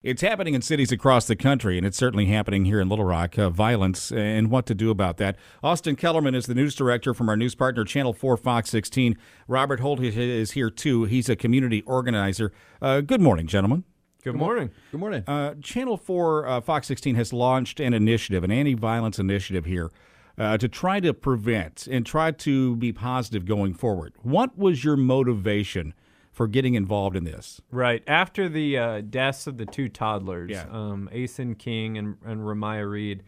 It's happening in cities across the country, and it's certainly happening here in Little Rock, violence and what to do about that. Austin Kellerman is the news director from our news partner, Channel 4 Fox 16. Robert Holt is here, too. He's a community organizer. Good morning, gentlemen. Good morning. Good morning. Channel 4 Fox 16 has launched an initiative, an anti-violence initiative here, to try to prevent and try to be positive going forward. What was your motivation for getting involved in this? Right. After the deaths of the two toddlers, Yeah. Asen King and Ramaya Reed,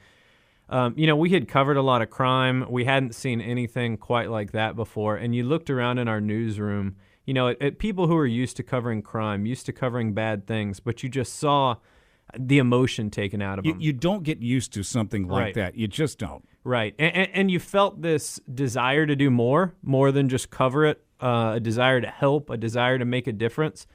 we had covered a lot of crime. We hadn't seen anything quite like that before. And you looked around in our newsroom, at people who are used to covering crime, used to covering bad things, but you just saw the emotion taken out of them. You don't get used to something like Right. that. You just don't. Right. And you felt this desire to do more than just cover it, a desire to help, a desire to make a difference.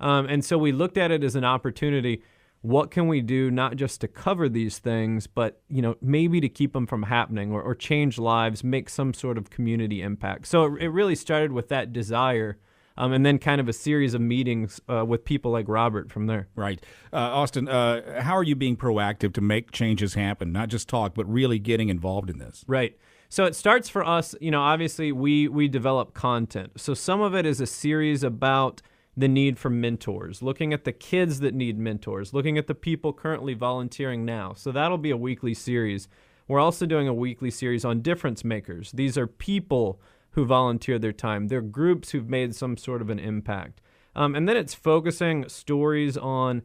And so we looked at it as an opportunity. What can we do not just to cover these things, but maybe to keep them from happening or change lives, make some sort of community impact. So it really started with that desire. And then kind of a series of meetings with people like Robert from there. Right. Austin, how are you being proactive to make changes happen? Not just talk, but really getting involved in this? Right. So it starts for us, obviously we develop content. So some of it is a series about the need for mentors, looking at the kids that need mentors, looking at the people currently volunteering now. So that'll be a weekly series. We're also doing a weekly series on difference makers. These are people who volunteer their time. They're groups who've made some sort of an impact. And then it's focusing stories on,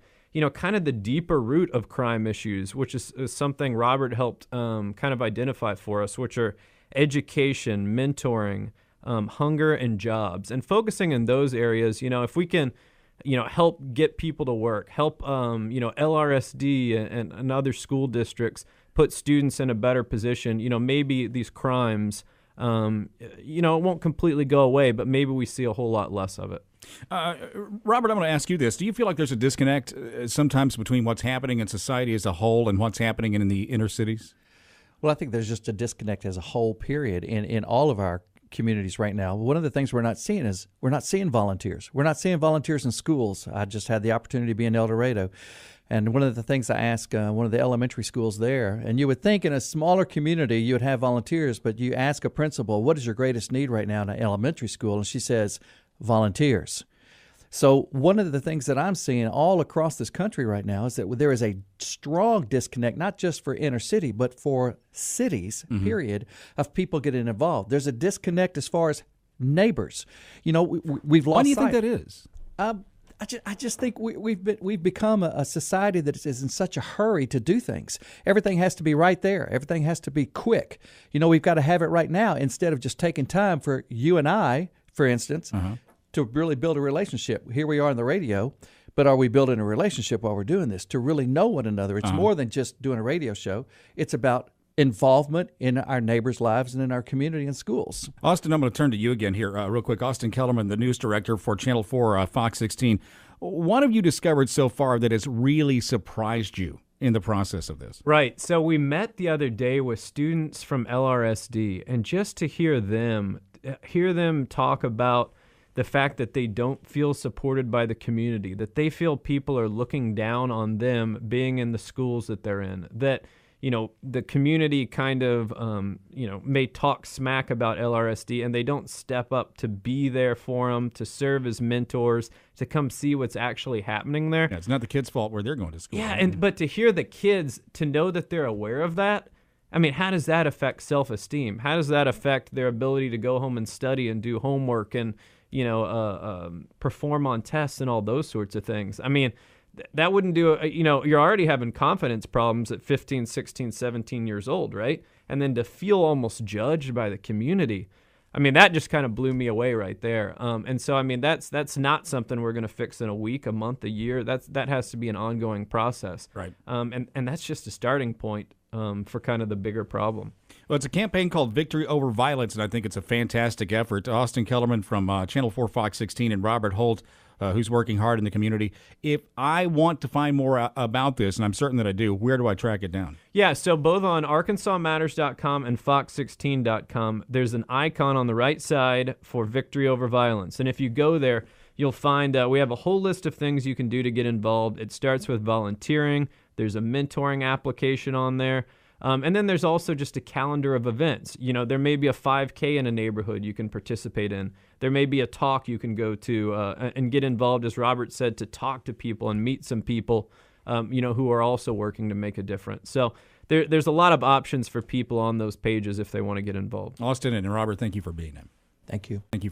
kind of the deeper root of crime issues, which is something Robert helped kind of identify for us, which are education, mentoring, hunger, and jobs. And focusing in those areas, if we can, help get people to work, help, LRSD and other school districts put students in a better position, maybe these crimes it won't completely go away, but maybe we see a whole lot less of it. Robert, I'm going to ask you this. Do you feel like there's a disconnect sometimes between what's happening in society as a whole and what's happening in the inner cities? Well, I think there's just a disconnect as a whole, period, in all of our communities right now. One of the things we're not seeing is we're not seeing volunteers. We're not seeing volunteers in schools. I just had the opportunity to be in El Dorado. And one of the things I asked one of the elementary schools there, and you would think in a smaller community you would have volunteers, but you ask a principal, what is your greatest need right now in an elementary school? And she says, volunteers. So one of the things that I'm seeing all across this country right now is that there is a strong disconnect, not just for inner city, but for cities, period, of people getting involved. There's a disconnect as far as neighbors. We've lost Why do you sight. think that is? I just think we've become a society that is in such a hurry to do things. Everything has to be right there. Everything has to be quick. We've got to have it right now instead of just taking time for you and I, for instance, to really build a relationship. Here we are on the radio, but are we building a relationship while we're doing this to really know one another? It's more than just doing a radio show. It's about involvement in our neighbors' lives and in our community and schools. Austin, I'm going to turn to you again here real quick. Austin Kellerman, the news director for Channel 4 Fox 16. What have you discovered so far that has really surprised you in the process of this? Right. So we met the other day with students from LRSD, and just to hear them talk about the fact that they don't feel supported by the community, that they feel people are looking down on them being in the schools that they're in, that the community kind of, may talk smack about LRSD and they don't step up to be there for them, to serve as mentors, to come see what's actually happening there. Yeah, it's not the kids' fault where they're going to school. Yeah, right? but to hear the kids, to know that they're aware of that, I mean, how does that affect self-esteem? How does that affect their ability to go home and study and do homework and, perform on tests and all those sorts of things? I mean, that wouldn't do it. You're already having confidence problems at 15, 16, 17 years old, right? And then to feel almost judged by the community, I mean, that just kind of blew me away right there. And so, I mean, that's not something we're going to fix in a week, a month, a year. That has to be an ongoing process. Right. And that's just a starting point for kind of the bigger problem. Well, it's a campaign called Victory Over Violence, and I think it's a fantastic effort. Austin Kellerman from Channel 4 Fox 16 and Robert Holt, who's working hard in the community. If I want to find more about this, and I'm certain that I do, where do I track it down? Yeah, so both on ArkansasMatters.com and Fox16.com, there's an icon on the right side for Victory Over Violence. And if you go there, you'll find we have a whole list of things you can do to get involved. It starts with volunteering. There's a mentoring application on there. And then there's also just a calendar of events. You know, there may be a 5K in a neighborhood you can participate in. There may be a talk you can go to and get involved, as Robert said, to talk to people and meet some people, who are also working to make a difference. So there's a lot of options for people on those pages if they want to get involved. Austin and Robert, thank you for being in. Thank you. Thank you.